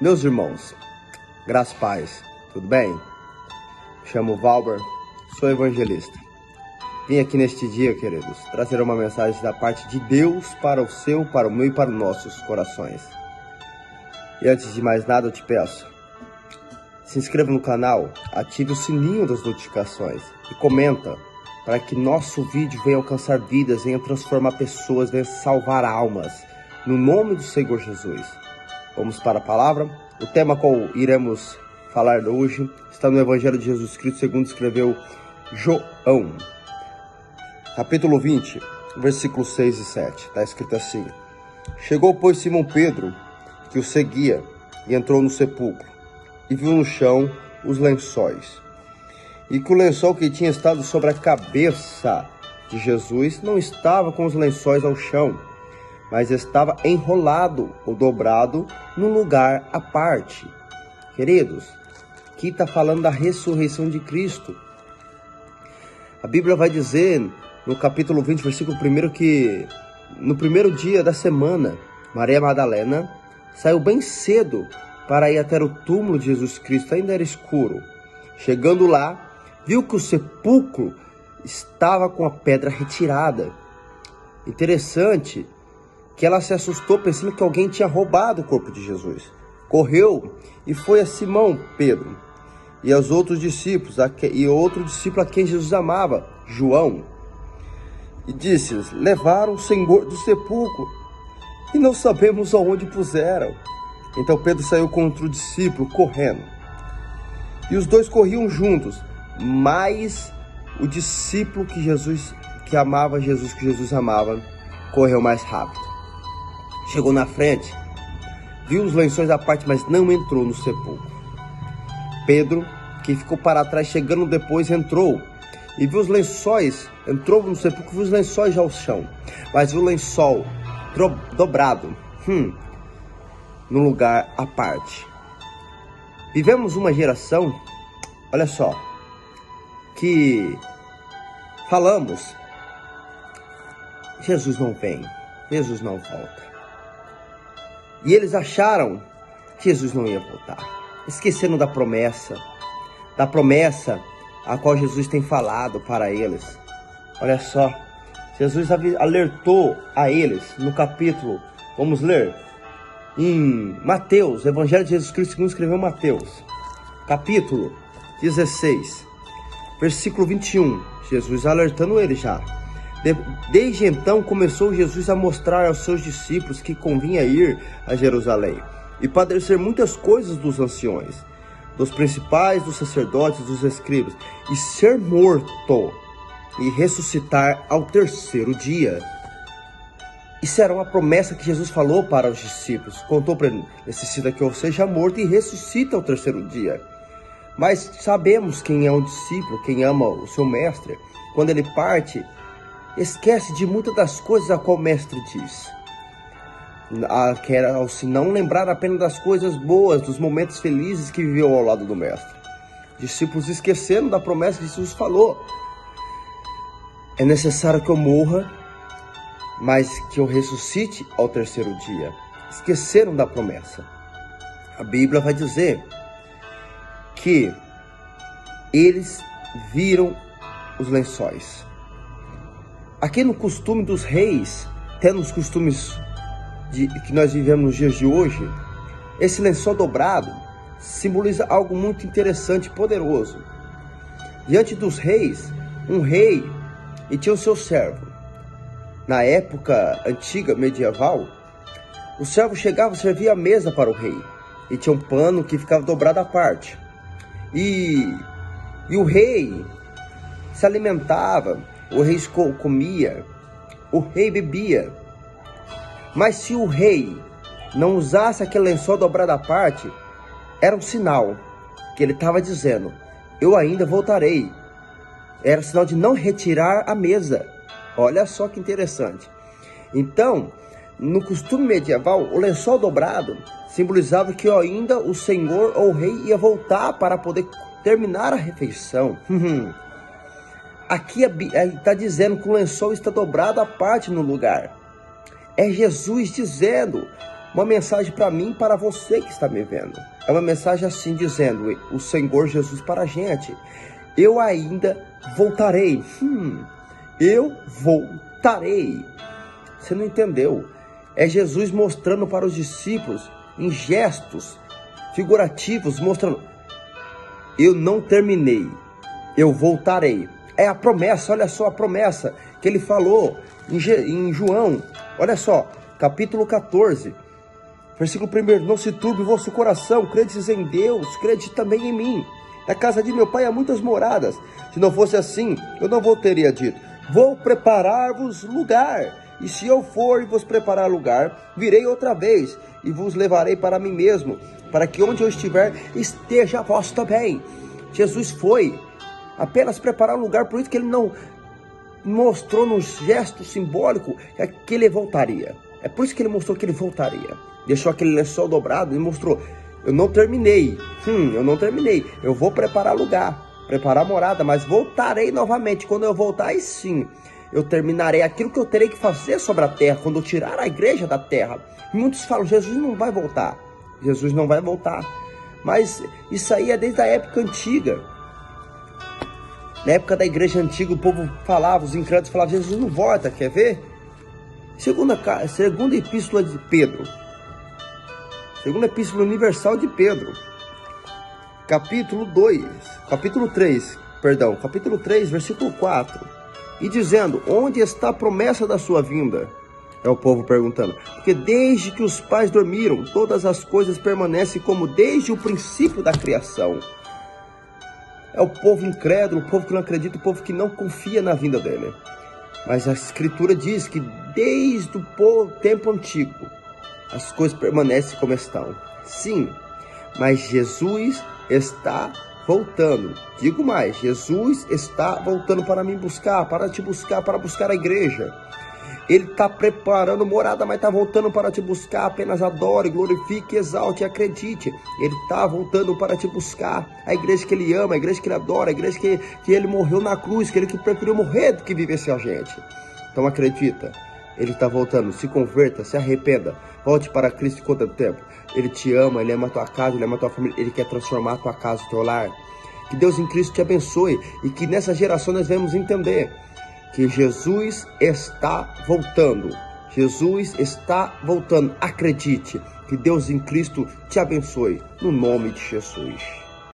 Meus irmãos, graças e paz, tudo bem? Me chamo Valber, sou evangelista. Vim aqui neste dia, queridos, trazer uma mensagem da parte de Deus para o seu, para o meu e para os nossos corações. E antes de mais nada eu te peço, se inscreva no canal, ative o sininho das notificações e comenta para que nosso vídeo venha alcançar vidas, venha transformar pessoas, venha salvar almas, no nome do Senhor Jesus. Vamos para a palavra. O tema qual iremos falar hoje está no Evangelho de Jesus Cristo, segundo escreveu João. Capítulo 20, versículos 6 e 7. Está escrito assim: Chegou, pois, Simão Pedro, que o seguia, e entrou no sepulcro, e viu no chão os lençóis, e que o lençol que tinha estado sobre a cabeça de Jesus não estava com os lençóis ao chão, mas estava enrolado ou dobrado num lugar à parte. Queridos, aqui está falando da ressurreição de Cristo. A Bíblia vai dizer no capítulo 20, versículo 1, que no primeiro dia da semana, Maria Madalena saiu bem cedo para ir até o túmulo de Jesus Cristo, ainda era escuro. Chegando lá, viu que o sepulcro estava com a pedra retirada. Interessante que ela se assustou pensando que alguém tinha roubado o corpo de Jesus. Correu e foi a Simão Pedro e aos outros discípulos, e outro discípulo a quem Jesus amava, João, e disse-lhes: levaram o Senhor do sepulcro e não sabemos aonde puseram. Então Pedro saiu com outro discípulo correndo, e os dois corriam juntos, mas o discípulo que amava Jesus, que Jesus amava, correu mais rápido. Chegou na frente, viu os lençóis à parte, mas não entrou no sepulcro. Pedro, que ficou para trás, chegando depois, entrou e viu os lençóis, entrou no sepulcro, viu os lençóis já ao chão, mas viu o lençol dobrado, no lugar à parte. Vivemos uma geração, olha só, que falamos: Jesus não vem, Jesus não volta. E eles acharam que Jesus não ia voltar. Esqueceram da promessa a qual Jesus tem falado para eles. Olha só, Jesus alertou a eles no capítulo, vamos ler, em Mateus, Evangelho de Jesus Cristo segundo escreveu Mateus, capítulo 16, versículo 21, Jesus alertando ele já. Desde então começou Jesus a mostrar aos seus discípulos que convinha ir a Jerusalém e padecer muitas coisas dos anciões, dos principais, dos sacerdotes, dos escribas, e ser morto e ressuscitar ao terceiro dia. Isso era uma promessa que Jesus falou para os discípulos. Contou para ele: necessita que eu seja morto e ressuscita ao terceiro dia. Mas sabemos quem é um discípulo, quem ama o seu mestre, quando ele parte, esquece de muitas das coisas a qual o mestre diz. Ao se não lembrar apenas das coisas boas, dos momentos felizes que viveu ao lado do mestre. Discípulos esqueceram da promessa que Jesus falou: é necessário que eu morra, mas que eu ressuscite ao terceiro dia. Esqueceram da promessa. A Bíblia vai dizer que eles viram os lençóis. Aqui no costume dos reis, até nos costumes que nós vivemos nos dias de hoje, esse lençol dobrado simboliza algo muito interessante e poderoso. Diante dos reis, um rei e tinha o seu servo. Na época antiga, medieval, o servo chegava e servia a mesa para o rei, e tinha um pano que ficava dobrado à parte. E o rei se alimentava, o rei comia, o rei bebia. Mas se o rei não usasse aquele lençol dobrado à parte, era um sinal que ele estava dizendo: eu ainda voltarei. Era sinal de não retirar a mesa. Olha só que interessante. Então, no costume medieval, o lençol dobrado simbolizava que ainda o Senhor ou o rei ia voltar para poder terminar a refeição. Aqui está dizendo que o lençol está dobrado à parte no lugar. É Jesus dizendo uma mensagem para mim e para você que está me vendo. É uma mensagem assim dizendo, o Senhor Jesus para a gente: eu ainda voltarei. Eu voltarei. Você não entendeu? É Jesus mostrando para os discípulos, em gestos figurativos, mostrando: eu não terminei, eu voltarei. É a promessa, olha só a promessa que ele falou em João, olha só, capítulo 14, versículo 1: não se turbe o vosso coração, credes em Deus, crede também em mim. Na casa de meu pai há muitas moradas, se não fosse assim, eu não vos teria dito: vou preparar-vos lugar. E se eu for e vos preparar lugar, virei outra vez e vos levarei para mim mesmo, para que onde eu estiver, esteja vós também. Jesus foi apenas preparar um lugar, por isso que ele não mostrou no gesto simbólico que ele voltaria. É por isso que ele mostrou que ele voltaria. Deixou aquele lençol dobrado e mostrou: eu não terminei, eu não terminei, eu vou preparar lugar, preparar morada, mas voltarei novamente. Quando eu voltar, aí sim, eu terminarei aquilo que eu terei que fazer sobre a terra, quando eu tirar a igreja da terra. E muitos falam: Jesus não vai voltar. Jesus não vai voltar. Mas isso aí é desde a época antiga. Na época da igreja antiga, o povo falava, os incrédulos falavam: Jesus não volta, quer ver? Segunda epístola de Pedro. Segunda epístola universal de Pedro. Capítulo 3, versículo 4. E dizendo: onde está a promessa da sua vinda? É o povo perguntando. Porque desde que os pais dormiram, todas as coisas permanecem como desde o princípio da criação. É o povo incrédulo, o povo que não acredita, o povo que não confia na vinda dele. Mas a Escritura diz que desde o tempo antigo, as coisas permanecem como estão. Sim, mas Jesus está voltando. Digo mais, Jesus está voltando para me buscar, para te buscar, para buscar a igreja. Ele está preparando morada, mas está voltando para te buscar. Apenas adore, glorifique, exalte, acredite. Ele está voltando para te buscar. A igreja que ele ama, a igreja que ele adora, a igreja que ele morreu na cruz, que ele preferiu morrer do que viver sem a gente. Então acredita, ele está voltando. Se converta, se arrependa, volte para Cristo enquanto é tempo. Ele te ama, ele ama a tua casa, ele ama a tua família, ele quer transformar a tua casa, o teu lar. Que Deus em Cristo te abençoe e que nessa geração nós vamos entender que Jesus está voltando. Jesus está voltando. Acredite. Que Deus em Cristo te abençoe. No nome de Jesus.